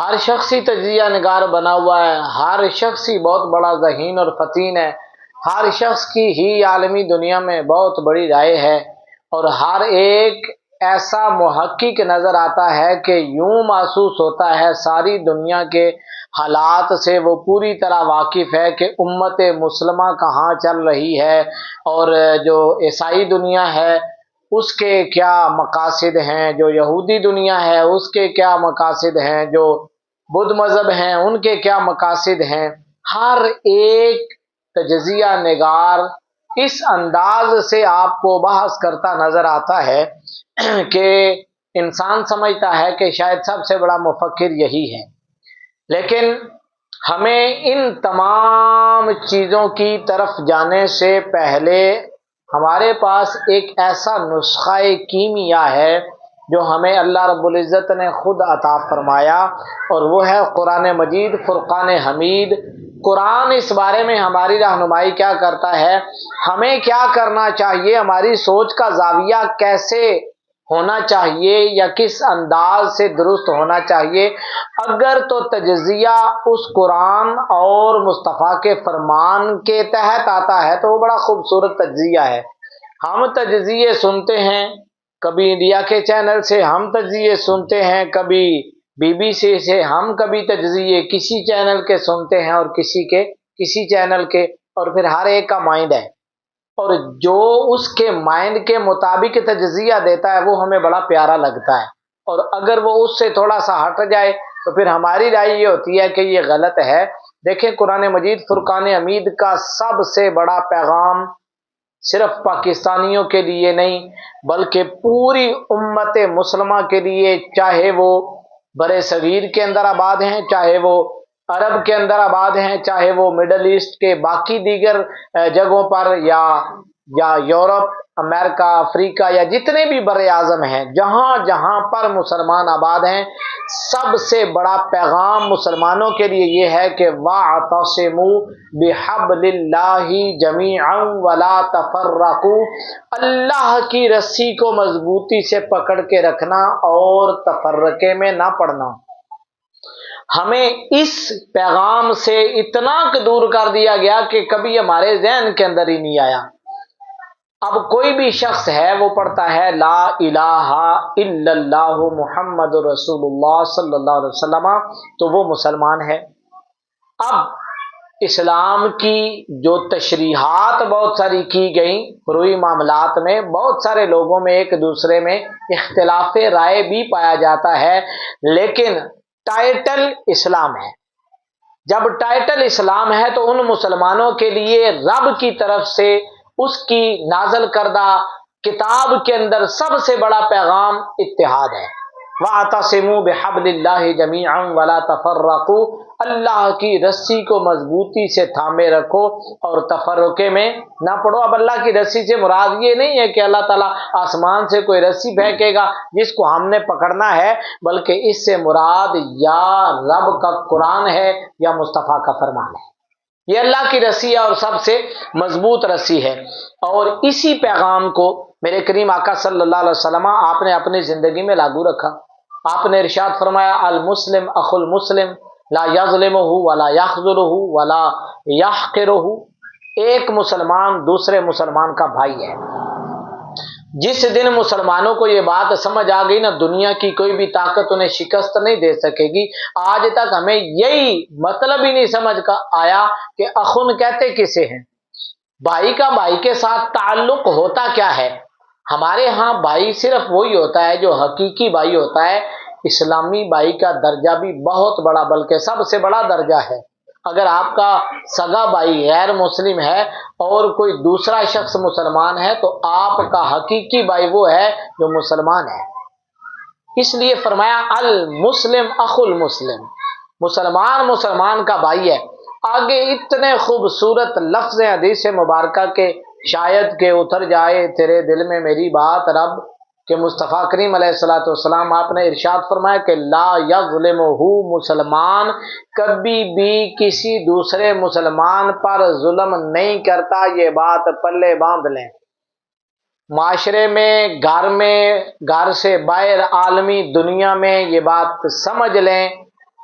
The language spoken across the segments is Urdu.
ہر شخص ہی تجزیہ نگار بنا ہوا ہے، ہر شخص ہی بہت بڑا ذہین اور فتین ہے، ہر شخص کی ہی عالمی دنیا میں بہت بڑی رائے ہے، اور ہر ایک ایسا محقق نظر آتا ہے کہ یوں محسوس ہوتا ہے ساری دنیا کے حالات سے وہ پوری طرح واقف ہے کہ امت مسلمہ کہاں چل رہی ہے، اور جو عیسائی دنیا ہے اس کے کیا مقاصد ہیں، جو یہودی دنیا ہے اس کے کیا مقاصد ہیں، جو بدھ مذہب ہیں ان کے کیا مقاصد ہیں۔ ہر ایک تجزیہ نگار اس انداز سے آپ کو بحث کرتا نظر آتا ہے کہ انسان سمجھتا ہے کہ شاید سب سے بڑا مفکر یہی ہے، لیکن ہمیں ان تمام چیزوں کی طرف جانے سے پہلے ہمارے پاس ایک ایسا نسخہ کیمیا ہے جو ہمیں اللہ رب العزت نے خود عطا فرمایا، اور وہ ہے قرآن مجید فرقان حمید۔ قرآن اس بارے میں ہماری رہنمائی کیا کرتا ہے، ہمیں کیا کرنا چاہیے، ہماری سوچ کا زاویہ کیسے ہونا چاہیے یا کس انداز سے درست ہونا چاہیے۔ اگر تو تجزیہ اس قرآن اور مصطفیٰ کے فرمان کے تحت آتا ہے تو وہ بڑا خوبصورت تجزیہ ہے۔ ہم تجزیے سنتے ہیں، کبھی انڈیا کے چینل سے ہم تجزیے سنتے ہیں، کبھی بی بی سی سے ہم کبھی تجزیے کسی چینل کے سنتے ہیں اور کسی کے کسی چینل کے، اور پھر ہر ایک کا مائنڈ ہے، اور جو اس کے مائنڈ کے مطابق تجزیہ دیتا ہے وہ ہمیں بڑا پیارا لگتا ہے، اور اگر وہ اس سے تھوڑا سا ہٹ جائے تو پھر ہماری رائے یہ ہوتی ہے کہ یہ غلط ہے۔ دیکھیں قرآن مجید فرقان حمید کا سب سے بڑا پیغام صرف پاکستانیوں کے لیے نہیں بلکہ پوری امت مسلمہ کے لیے، چاہے وہ برِ صغیر کے اندر آباد ہیں، چاہے وہ عرب کے اندر آباد ہیں، چاہے وہ مڈل ایسٹ کے باقی دیگر جگہوں پر، یا یورپ، امریکہ، افریقہ، یا جتنے بھی بر اعظم ہیں، جہاں جہاں پر مسلمان آباد ہیں، سب سے بڑا پیغام مسلمانوں کے لیے یہ ہے کہ وَاعْتَصِمُوا بِحَبْلِ اللَّهِ جَمِيعًا وَلَا تَفَرَّقُوا، اللہ کی رسی کو مضبوطی سے پکڑ کے رکھنا اور تفرقے میں نہ پڑنا۔ ہمیں اس پیغام سے اتنا دور کر دیا گیا کہ کبھی ہمارے ذہن کے اندر ہی نہیں آیا۔ اب کوئی بھی شخص ہے وہ پڑھتا ہے لا الہ الا اللہ محمد رسول اللہ صلی اللہ علیہ وسلم تو وہ مسلمان ہے۔ اب اسلام کی جو تشریحات بہت ساری کی گئیں فروعی معاملات میں، بہت سارے لوگوں میں ایک دوسرے میں اختلاف رائے بھی پایا جاتا ہے، لیکن ٹائٹل اسلام ہے۔ جب ٹائٹل اسلام ہے تو ان مسلمانوں کے لیے رب کی طرف سے اس کی نازل کردہ کتاب کے اندر سب سے بڑا پیغام اتحاد ہے۔ وَاعْتَصِمُوا بِحَبْلِ اللَّهِ جَمِيعًا وَلَا تَفَرَّقُوا، اللہ کی رسی کو مضبوطی سے تھامے رکھو اور تفرقے میں نہ پڑو۔ اب اللہ کی رسی سے مراد یہ نہیں ہے کہ اللہ تعالیٰ آسمان سے کوئی رسی پھینکے گا جس کو ہم نے پکڑنا ہے، بلکہ اس سے مراد یا رب کا قرآن ہے یا مصطفیٰ کا فرمان ہے۔ یہ اللہ کی رسی ہے اور سب سے مضبوط رسی ہے، اور اسی پیغام کو میرے کریم آقا صلی اللہ علیہ وسلم آپ نے اپنی زندگی میں لاگو رکھا۔ آپ نے ارشاد فرمایا المسلم اخو المسلم لا یظلمہ ولا یخذلہ ولا یحقرہ، ایک مسلمان دوسرے مسلمان کا بھائی ہے۔ جس دن مسلمانوں کو یہ بات سمجھ آ گئی نا، دنیا کی کوئی بھی طاقت انہیں شکست نہیں دے سکے گی۔ آج تک ہمیں یہی مطلب ہی نہیں سمجھ کا آیا کہ اخن کہتے کسے ہیں، بھائی کا بھائی کے ساتھ تعلق ہوتا کیا ہے۔ ہمارے ہاں بھائی صرف وہی ہوتا ہے جو حقیقی بھائی ہوتا ہے۔ اسلامی بھائی کا درجہ بھی بہت بڑا، بلکہ سب سے بڑا درجہ ہے۔ اگر آپ کا سگا بھائی غیر مسلم ہے اور کوئی دوسرا شخص مسلمان ہے تو آپ کا حقیقی بھائی وہ ہے جو مسلمان ہے۔ اس لیے فرمایا المسلم اخو المسلم، مسلمان مسلمان کا بھائی ہے۔ آگے اتنے خوبصورت لفظ ہیں حدیث مبارکہ کے، شاید کہ اتر جائے تیرے دل میں میری بات رب، کہ مصطفیٰ کریم علیہ الصلوۃ والسلام آپ نے ارشاد فرمایا کہ لا یظلمہ، مسلمان کبھی بھی کسی دوسرے مسلمان پر ظلم نہیں کرتا۔ یہ بات پلے باندھ لیں، معاشرے میں، گھر سے باہر، عالمی دنیا میں یہ بات سمجھ لیں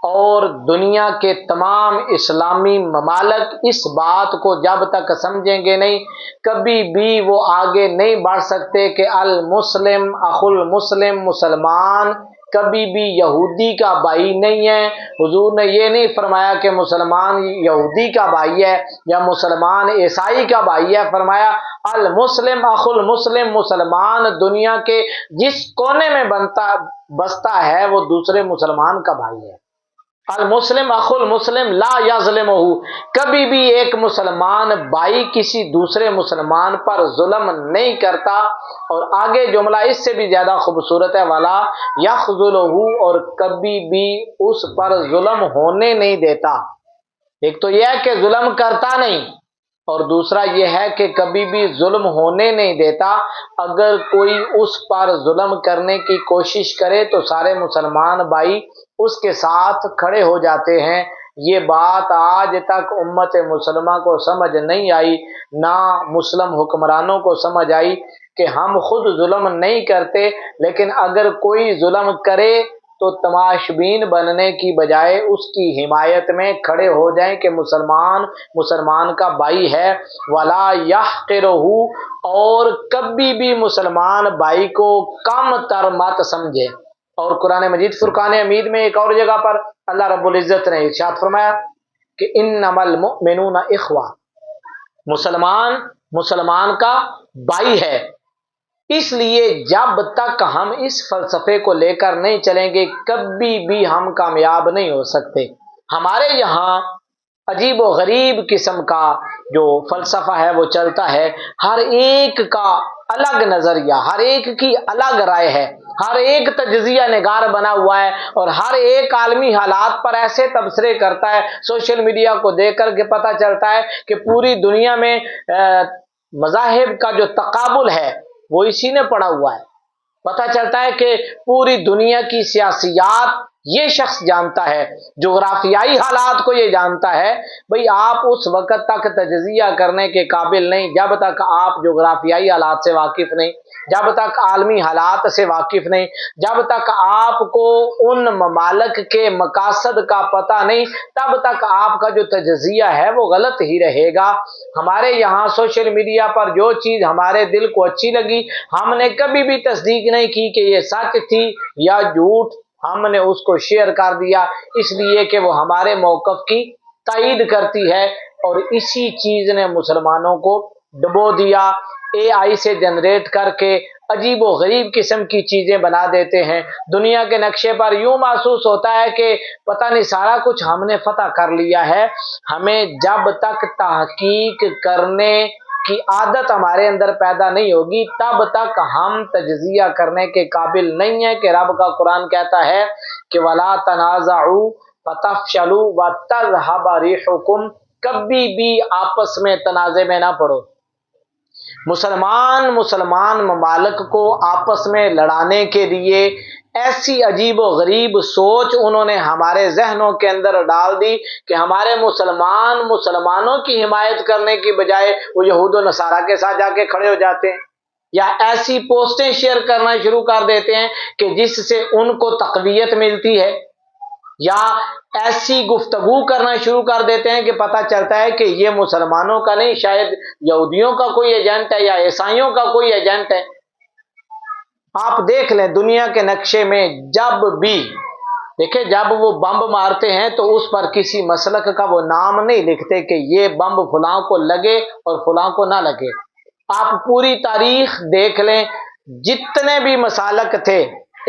اور دنیا کے تمام اسلامی ممالک اس بات کو جب تک سمجھیں گے نہیں، کبھی بھی وہ آگے نہیں بڑھ سکتے کہ المسلم اخو المسلم، مسلمان کبھی بھی یہودی کا بھائی نہیں ہے۔ حضور نے یہ نہیں فرمایا کہ مسلمان یہودی کا بھائی ہے یا مسلمان عیسائی کا بھائی ہے، فرمایا المسلم اخو المسلم، مسلمان دنیا کے جس کونے میں بستا ہے وہ دوسرے مسلمان کا بھائی ہے۔ المسلم اخو المسلم لا یظلمہ، کبھی بھی ایک مسلمان بھائی کسی دوسرے مسلمان پر ظلم نہیں کرتا۔ اور آگے جملہ اس سے بھی زیادہ خوبصورت ہے، ولا یخذلہ، اور کبھی بھی اس پر ظلم ہونے نہیں دیتا۔ ایک تو یہ ہے کہ ظلم کرتا نہیں، اور دوسرا یہ ہے کہ کبھی بھی ظلم ہونے نہیں دیتا۔ اگر کوئی اس پر ظلم کرنے کی کوشش کرے تو سارے مسلمان بھائی اس کے ساتھ کھڑے ہو جاتے ہیں۔ یہ بات آج تک امت مسلمہ کو سمجھ نہیں آئی، نہ مسلم حکمرانوں کو سمجھ آئی کہ ہم خود ظلم نہیں کرتے، لیکن اگر کوئی ظلم کرے تو تماشبین بننے کی بجائے اس کی حمایت میں کھڑے ہو جائیں کہ مسلمان کا بھائی ہے۔ ولا یحقرہ، اور کبھی بھی مسلمان بھائی کو کم تر مت سمجھے۔ اور قرآن مجید فرقان حمید میں ایک اور جگہ پر اللہ رب العزت نے ارشاد فرمایا کہ انما المؤمنون اخوہ، مسلمان کا بھائی ہے۔ اس لیے جب تک ہم اس فلسفے کو لے کر نہیں چلیں گے کبھی بھی ہم کامیاب نہیں ہو سکتے۔ ہمارے یہاں عجیب و غریب قسم کا جو فلسفہ ہے وہ چلتا ہے، ہر ایک کا الگ نظریہ، ہر ایک کی الگ رائے ہے، ہر ایک تجزیہ نگار بنا ہوا ہے، اور ہر ایک عالمی حالات پر ایسے تبصرے کرتا ہے۔ سوشل میڈیا کو دیکھ کر کے پتہ چلتا ہے کہ پوری دنیا میں مذاہب کا جو تقابل ہے وہ اسی نے پڑا ہوا ہے۔ پتہ چلتا ہے کہ پوری دنیا کی سیاسیات یہ شخص جانتا ہے، جغرافیائی حالات کو یہ جانتا ہے۔ بھئی آپ اس وقت تک تجزیہ کرنے کے قابل نہیں جب تک آپ جغرافیائی حالات سے واقف نہیں، جب تک عالمی حالات سے واقف نہیں، جب تک آپ کو ان ممالک کے مقاصد کا پتہ نہیں، تب تک آپ کا جو تجزیہ ہے وہ غلط ہی رہے گا۔ ہمارے یہاں سوشل میڈیا پر جو چیز ہمارے دل کو اچھی لگی، ہم نے کبھی بھی تصدیق نہیں کی کہ یہ سچ تھی یا جھوٹ، ہم نے اس کو شیئر کر دیا اس لیے کہ وہ ہمارے موقف کی تائید کرتی ہے۔ اور اسی چیز نے مسلمانوں کو ڈبو دیا۔ اے آئی سے جنریٹ کر کے عجیب و غریب قسم کی چیزیں بنا دیتے ہیں۔ دنیا کے نقشے پر یوں محسوس ہوتا ہے کہ پتہ نہیں سارا کچھ ہم نے فتح کر لیا ہے۔ ہمیں جب تک تحقیق کرنے کی عادت ہمارے اندر پیدا نہیں ہوگی تب تک ہم تجزیہ کرنے کے قابل نہیں ہیں کہ رب کا قرآن کہتا ہے کہ وَلَا تَنَازَعُوا فَتَفْشَلُوا وَتَذْهَبَ رِيحُكُمْ، کبھی بھی آپس میں تنازع میں نہ پڑو۔ مسلمان ممالک کو آپس میں لڑانے کے لیے ایسی عجیب و غریب سوچ انہوں نے ہمارے ذہنوں کے اندر ڈال دی کہ ہمارے مسلمانوں کی حمایت کرنے کی بجائے وہ یہود و نصارہ کے ساتھ جا کے کھڑے ہو جاتے ہیں، یا ایسی پوسٹیں شیئر کرنا شروع کر دیتے ہیں کہ جس سے ان کو تقویت ملتی ہے، یا ایسی گفتگو کرنا شروع کر دیتے ہیں کہ پتہ چلتا ہے کہ یہ مسلمانوں کا نہیں، شاید یہودیوں کا کوئی ایجنٹ ہے یا عیسائیوں کا کوئی ایجنٹ ہے۔ آپ دیکھ لیں دنیا کے نقشے میں جب بھی دیکھیں، جب وہ بمب مارتے ہیں تو اس پر کسی مسلک کا وہ نام نہیں لکھتے کہ یہ بمب فلاں کو لگے اور فلاں کو نہ لگے۔ آپ پوری تاریخ دیکھ لیں، جتنے بھی مسالک تھے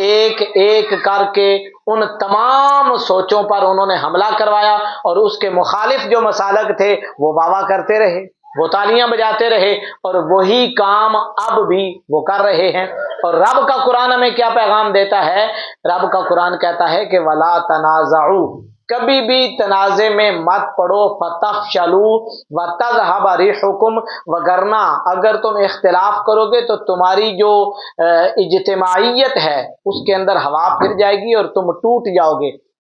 ایک ایک کر کے ان تمام سوچوں پر انہوں نے حملہ کروایا، اور اس کے مخالف جو مسالک تھے وہ واہ کرتے رہے، وہ تالیاں بجاتے رہے، اور وہی کام اب بھی وہ کر رہے ہیں۔ اور رب کا قرآن ہمیں کیا پیغام دیتا ہے؟ رب کا قرآن کہتا ہے کہ وَلَا تَنَازَعُوا، کبھی بھی تنازع میں مت پڑو، فَتَفْشَلُوا وَتَذْهَبَ رِيحُكُمْ، وگرنہ اگر تم اختلاف کرو گے تو تمہاری جو اجتماعیت ہے اس کے اندر ہوا پھر جائے گی اور تم ٹوٹ جاؤ گے۔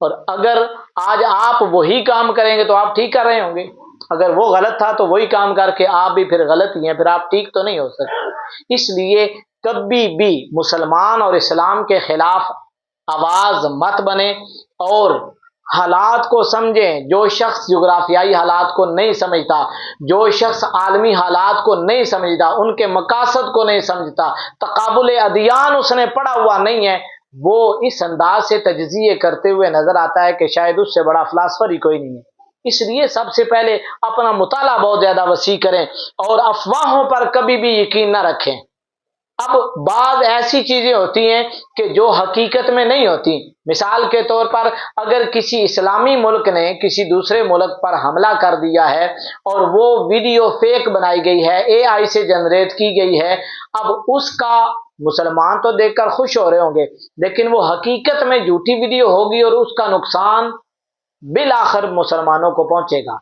اور اگر آج آپ وہی کام کریں گے تو آپ ٹھیک کر رہے ہوں گے، اگر وہ غلط تھا تو وہی کام کر کے آپ بھی پھر غلط ہی ہیں، پھر آپ ٹھیک تو نہیں ہو سکتے۔ اس لیے کبھی بھی مسلمان اور اسلام کے خلاف آواز مت بنے اور حالات کو سمجھیں۔ جو شخص جغرافیائی حالات کو نہیں سمجھتا، جو شخص عالمی حالات کو نہیں سمجھتا، ان کے مقاصد کو نہیں سمجھتا، تقابل ادیان اس نے پڑھا ہوا نہیں ہے، وہ اس انداز سے تجزیے کرتے ہوئے نظر آتا ہے کہ شاید اس سے بڑا فلاسفر ہی کوئی نہیں ہے۔ اس لیے سب سے پہلے اپنا مطالعہ بہت زیادہ وسیع کریں اور افواہوں پر کبھی بھی یقین نہ رکھیں۔ اب بعض ایسی چیزیں ہوتی ہیں کہ جو حقیقت میں نہیں ہوتی، مثال کے طور پر اگر کسی اسلامی ملک نے کسی دوسرے ملک پر حملہ کر دیا ہے اور وہ ویڈیو فیک بنائی گئی ہے، اے آئی سے جنریٹ کی گئی ہے، اب اس کا مسلمان تو دیکھ کر خوش ہو رہے ہوں گے، لیکن وہ حقیقت میں جھوٹی ویڈیو ہوگی اور اس کا نقصان بالآخر مسلمانوں کو پہنچے گا۔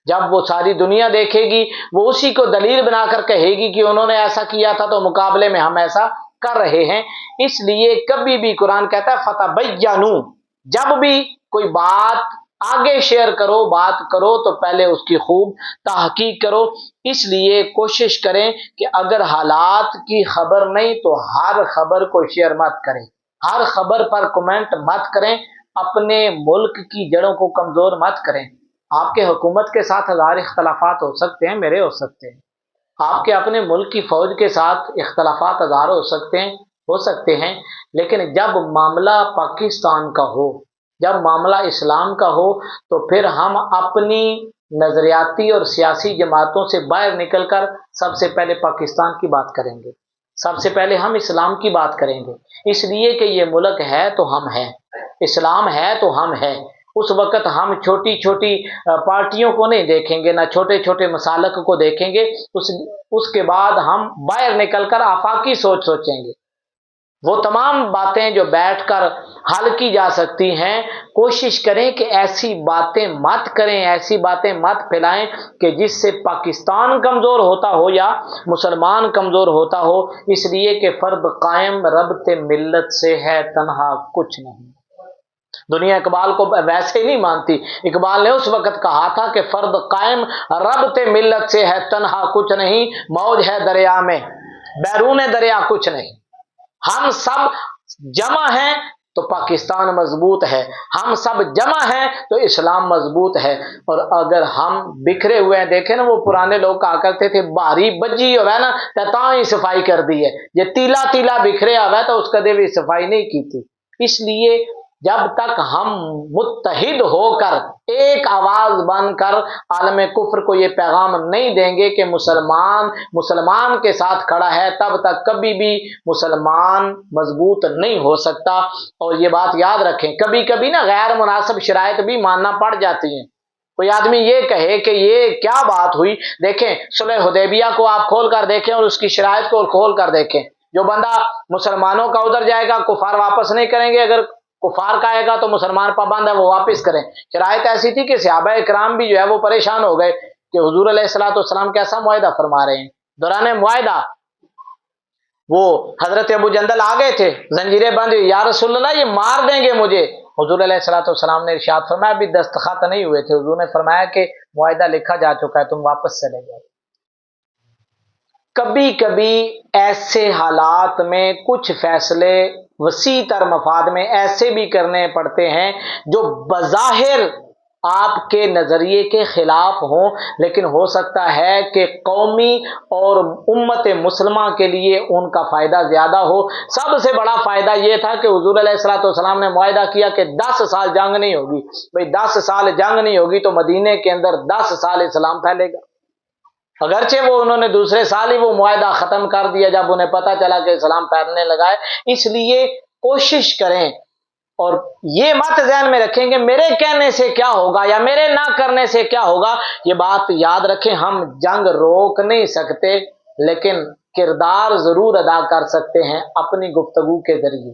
جب وہ ساری دنیا دیکھے گی، وہ اسی کو دلیل بنا کر کہے گی کہ انہوں نے ایسا کیا تھا تو مقابلے میں ہم ایسا کر رہے ہیں۔ اس لیے کبھی بھی قرآن کہتا ہے فتبینوا، جب بھی کوئی بات آگے شیئر کرو، بات کرو تو پہلے اس کی خوب تحقیق کرو۔ اس لیے کوشش کریں کہ اگر حالات کی خبر نہیں تو ہر خبر کو شیئر مت کریں، ہر خبر پر کمنٹ مت کریں، اپنے ملک کی جڑوں کو کمزور مت کریں۔ آپ کے حکومت کے ساتھ ہزار اختلافات ہو سکتے ہیں، میرے ہو سکتے ہیں، آپ کے اپنے ملک کی فوج کے ساتھ اختلافات ہزار ہو سکتے ہیں، لیکن جب معاملہ پاکستان کا ہو، جب معاملہ اسلام کا ہو، تو پھر ہم اپنی نظریاتی اور سیاسی جماعتوں سے باہر نکل کر سب سے پہلے پاکستان کی بات کریں گے، سب سے پہلے ہم اسلام کی بات کریں گے، اس لیے کہ یہ ملک ہے تو ہم ہیں، اسلام ہے تو ہم ہیں۔ اس وقت ہم چھوٹی چھوٹی پارٹیوں کو نہیں دیکھیں گے، نہ چھوٹے چھوٹے مسالک کو دیکھیں گے، اس کے بعد ہم باہر نکل کر آفاقی سوچ سوچیں گے۔ وہ تمام باتیں جو بیٹھ کر حل کی جا سکتی ہیں، کوشش کریں کہ ایسی باتیں مت کریں، ایسی باتیں مت پھیلائیں کہ جس سے پاکستان کمزور ہوتا ہو یا مسلمان کمزور ہوتا ہو، اس لیے کہ فرد قائم ربط ملت سے ہے، تنہا کچھ نہیں۔ دنیا اقبال کو ویسے ہی نہیں مانتی، اقبال نے اس وقت کہا تھا کہ فرد قائم ربط ملت سے ہے، تنہا کچھ نہیں، موج ہے دریا میں بیرون دریا کچھ نہیں۔ ہم سب جمع ہیں تو پاکستان مضبوط ہے، ہم سب جمع ہیں تو اسلام مضبوط ہے۔ اور اگر ہم بکھرے ہوئے ہیں، دیکھیں نا وہ پرانے لوگ کہا کرتے تھے باری بجی ہو نا تاں ہی صفائی کر دی ہے، یہ تیلا تیلا بکھرے ہوا تو اس کدے بھی صفائی نہیں کی تھی۔ اس لیے جب تک ہم متحد ہو کر ایک آواز بن کر عالم کفر کو یہ پیغام نہیں دیں گے کہ مسلمان کے ساتھ کھڑا ہے، تب تک کبھی بھی مسلمان مضبوط نہیں ہو سکتا۔ اور یہ بات یاد رکھیں، کبھی کبھی نا غیر مناسب شرائط بھی ماننا پڑ جاتی ہیں۔ کوئی آدمی یہ کہے کہ یہ کیا بات ہوئی، دیکھیں صلح حدیبیہ کو آپ کھول کر دیکھیں اور اس کی شرائط کو کھول کر دیکھیں۔ جو بندہ مسلمانوں کا ادھر جائے گا، کفار واپس نہیں کریں گے، اگر کفار کا آئے گا تو مسلمان پابند ہے وہ واپس کریں۔ شرائط ایسی تھی کہ صحابہ کرام بھی جو ہے وہ پریشان ہو گئے کہ حضور علیہ الصلوۃ والسلام کیسا معاہدہ فرما رہے ہیں۔ دوران معاہدہ وہ حضرت ابو جندل آ گئے تھے، زنجیریں بند ہوئی، یا رسول اللہ یہ مار دیں گے مجھے۔ حضور علیہ الصلوۃ والسلام نے ارشاد فرمایا ابھی دستخط نہیں ہوئے تھے، حضور نے فرمایا کہ معاہدہ لکھا جا چکا ہے، تم واپس چلے جاؤ۔ کبھی کبھی ایسے حالات میں کچھ فیصلے وسیع تر مفاد میں ایسے بھی کرنے پڑتے ہیں جو بظاہر آپ کے نظریے کے خلاف ہوں، لیکن ہو سکتا ہے کہ قومی اور امت مسلمہ کے لیے ان کا فائدہ زیادہ ہو۔ سب سے بڑا فائدہ یہ تھا کہ حضور علیہ الصلوۃ والسلام نے معاہدہ کیا کہ 10 سال جنگ نہیں ہوگی۔ بھئی 10 سال جنگ نہیں ہوگی تو مدینے کے اندر 10 سال اسلام پھیلے گا۔ اگرچہ وہ انہوں نے دوسرے سال ہی وہ معاہدہ ختم کر دیا جب انہیں پتہ چلا کہ اسلام پھیلنے لگا ہے۔ اس لیے کوشش کریں اور یہ مت ذہن میں رکھیں کہ میرے کہنے سے کیا ہوگا یا میرے نہ کرنے سے کیا ہوگا۔ یہ بات یاد رکھیں، ہم جنگ روک نہیں سکتے لیکن کردار ضرور ادا کر سکتے ہیں اپنی گفتگو کے ذریعے۔